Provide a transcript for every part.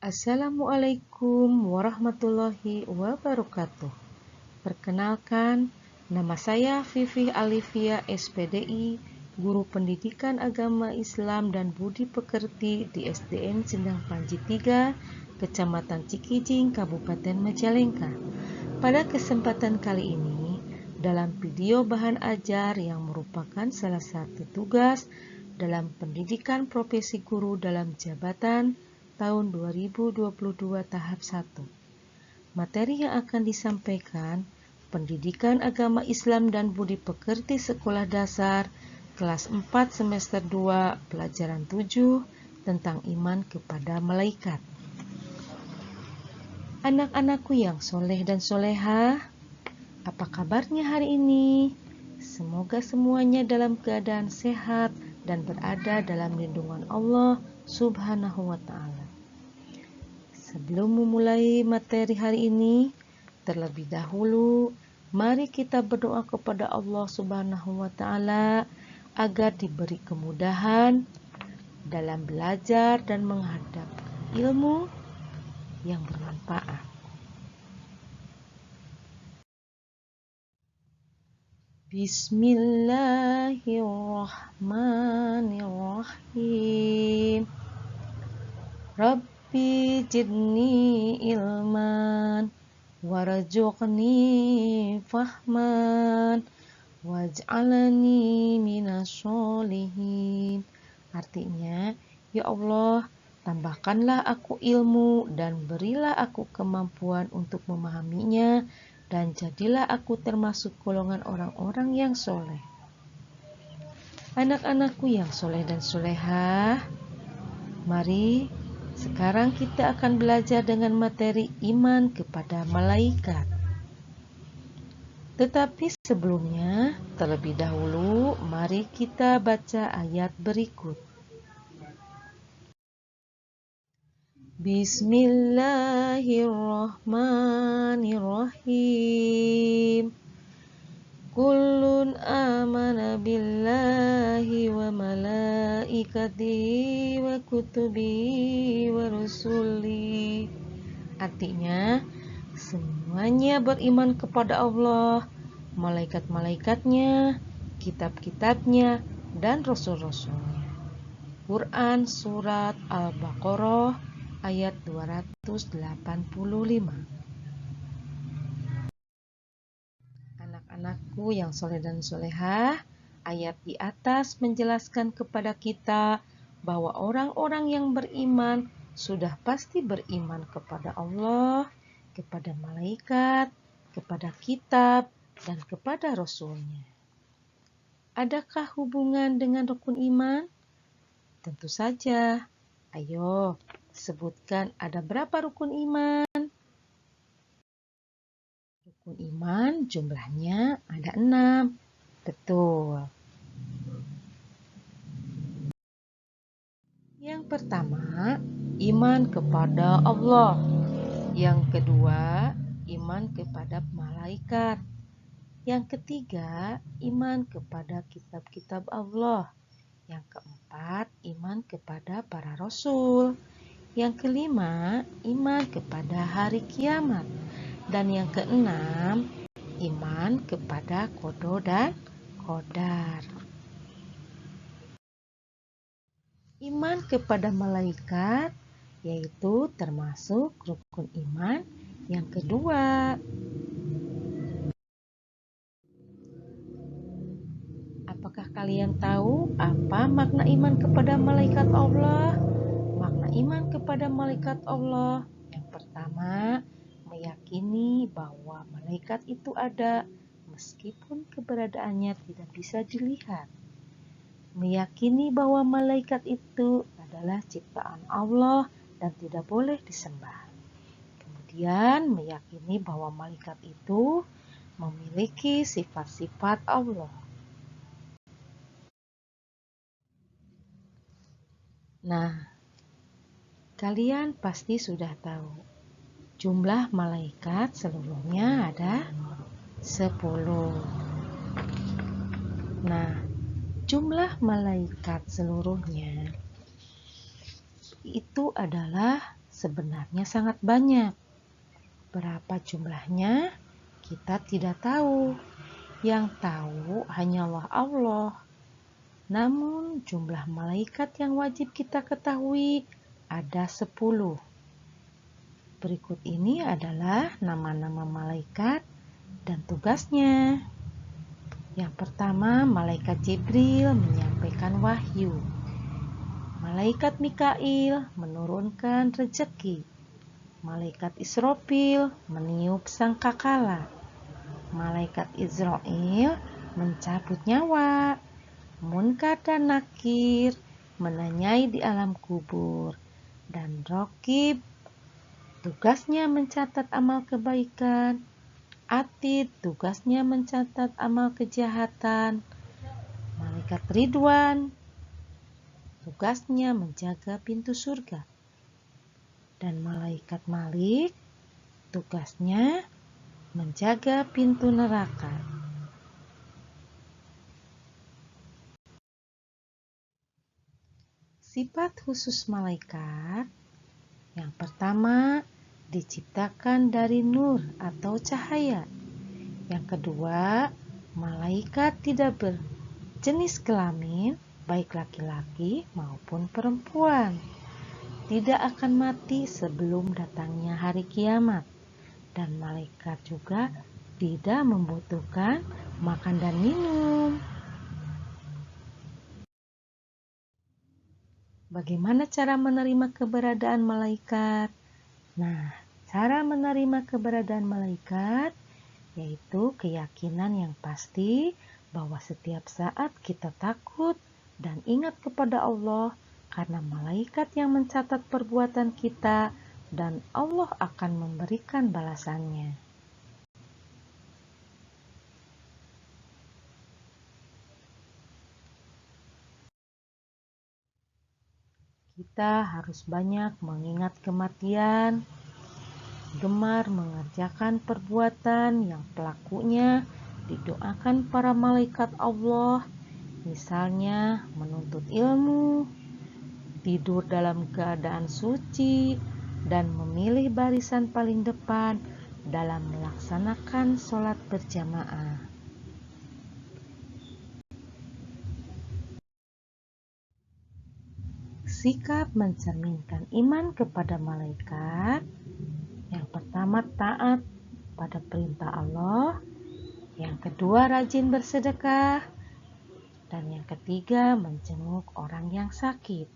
Assalamualaikum warahmatullahi wabarakatuh. Perkenalkan, nama saya Vivi Alivia SPDI, Guru Pendidikan Agama Islam dan Budi Pekerti di SDN Sindang Panji 3, Kecamatan Cikijing, Kabupaten Majalengka. Pada kesempatan kali ini, dalam video bahan ajar yang merupakan salah satu tugas dalam pendidikan profesi guru dalam jabatan tahun 2022 tahap 1. Materi yang akan disampaikan Pendidikan Agama Islam dan Budi Pekerti Sekolah Dasar kelas 4 semester 2 pelajaran 7 tentang iman kepada malaikat. Anak-anakku yang soleh dan solehah, apa kabarnya hari ini? Semoga semuanya dalam keadaan sehat dan berada dalam lindungan Allah Subhanahu wa Ta'ala. Sebelum memulai materi hari ini, terlebih dahulu, mari kita berdoa kepada Allah Subhanahu wa Ta'ala agar diberi kemudahan dalam belajar dan menghadap ilmu yang bermanfaat. Bismillahirrahmanirrahim. Rabbi zidni ilman warzuqni fahman waj'alni minasyolihin. Artinya, ya Allah, tambahkanlah aku ilmu dan berilah aku kemampuan untuk memahaminya, dan jadilah aku termasuk golongan orang-orang yang soleh. Anak-anakku yang soleh dan solehah, mari sekarang kita akan belajar dengan materi iman kepada malaikat. Tetapi sebelumnya, terlebih dahulu, mari kita baca ayat berikut. Bismillahirrahmanirrahim. Kullun amana billahi wa malaikatihi wa kutubihi wa rusuli. Artinya, semuanya beriman kepada Allah, malaikat-malaikatnya, kitab-kitabnya, dan rasul-rasulnya. Quran Surat Al-Baqarah ayat 285. Anak-anakku yang soleh dan solehah, ayat di atas menjelaskan kepada kita bahwa orang-orang yang beriman sudah pasti beriman kepada Allah, kepada malaikat, kepada kitab, dan kepada rasulnya. Adakah hubungan dengan rukun iman? Tentu saja. Ayo, sebutkan ada berapa rukun iman? Rukun iman jumlahnya ada 6. Betul. Yang pertama, iman kepada Allah. Yang kedua, iman kepada malaikat. Yang ketiga, iman kepada kitab-kitab Allah. Yang keempat, iman kepada para rasul. Yang kelima, iman kepada hari kiamat. Dan yang keenam, iman kepada qada dan qadar. Iman kepada malaikat yaitu termasuk rukun iman yang kedua. Apakah kalian tahu apa makna iman kepada malaikat Allah? Makna iman kepada malaikat Allah yang pertama, meyakini bahwa malaikat itu ada meskipun keberadaannya tidak bisa dilihat. Meyakini bahwa malaikat itu adalah ciptaan Allah dan tidak boleh disembah. Kemudian meyakini bahwa malaikat itu memiliki sifat-sifat Allah. Nah, kalian pasti sudah tahu jumlah malaikat seluruhnya ada 10. Nah, jumlah malaikat seluruhnya itu adalah sebenarnya sangat banyak. Berapa jumlahnya? Kita tidak tahu. Yang tahu hanyalah Allah. Namun jumlah malaikat yang wajib kita ketahui ada 10. Berikut ini adalah nama-nama malaikat dan tugasnya. Yang pertama, malaikat Jibril menyampaikan wahyu. Malaikat Mikail menurunkan rezeki. Malaikat Israfil meniup sangkakala. Malaikat Israel mencabut nyawa. Munkar dan Nakir menanyai di alam kubur. Dan Raqib tugasnya mencatat amal kebaikan. Atid tugasnya mencatat amal kejahatan. Malaikat Ridwan tugasnya menjaga pintu surga. Dan malaikat Malik tugasnya menjaga pintu neraka. Sifat khusus malaikat yang pertama, diciptakan dari nur atau cahaya. Yang kedua, malaikat tidak berjenis kelamin, baik laki-laki maupun perempuan. Tidak akan mati sebelum datangnya hari kiamat. Dan malaikat juga tidak membutuhkan makan dan minum. Bagaimana cara menerima keberadaan malaikat? Nah, cara menerima keberadaan malaikat yaitu keyakinan yang pasti bahwa setiap saat kita takut dan ingat kepada Allah karena malaikat yang mencatat perbuatan kita dan Allah akan memberikan balasannya. Kita harus banyak mengingat kematian, gemar mengerjakan perbuatan yang pelakunya didoakan para malaikat Allah, misalnya menuntut ilmu, tidur dalam keadaan suci, dan memilih barisan paling depan dalam melaksanakan sholat berjamaah. Sikap mencerminkan iman kepada malaikat. Yang pertama, taat pada perintah Allah. Yang kedua, rajin bersedekah. Dan yang ketiga, menjenguk orang yang sakit.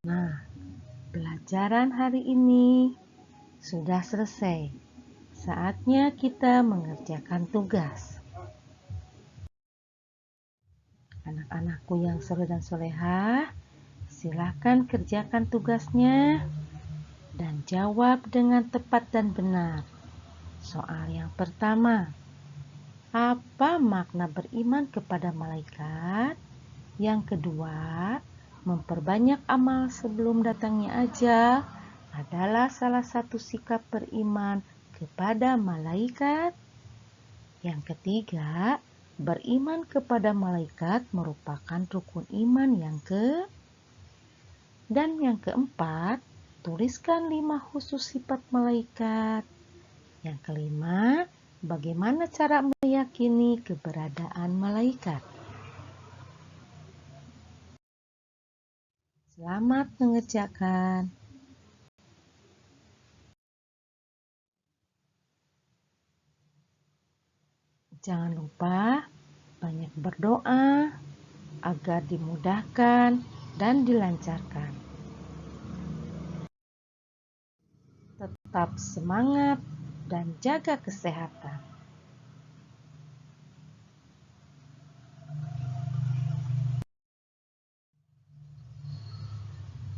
Nah, pelajaran hari ini sudah selesai. Saatnya kita mengerjakan tugas. Anak-anakku yang soleh dan solehah, silakan kerjakan tugasnya dan jawab dengan tepat dan benar. Soal yang pertama, apa makna beriman kepada malaikat? Yang kedua, memperbanyak amal sebelum datangnya ajal adalah salah satu sikap beriman kepada malaikat. Yang ketiga, beriman kepada malaikat merupakan rukun iman dan yang keempat, tuliskan 5 khusus sifat malaikat. Yang kelima, bagaimana cara meyakini keberadaan malaikat? Selamat mengerjakan. Jangan lupa banyak berdoa agar dimudahkan dan dilancarkan. Tetap semangat dan jaga kesehatan.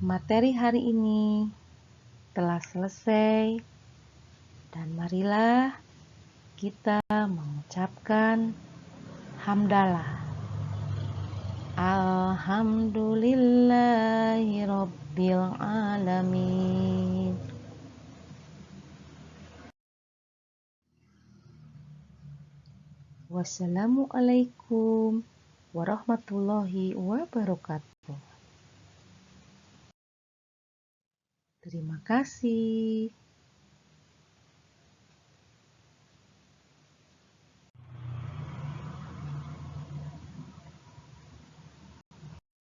Materi hari ini telah selesai dan marilah kita mengucapkan hamdalah. Alhamdulillahirabbil alamin. Wassalamualaikum warahmatullahi wabarakatuh. Terima kasih.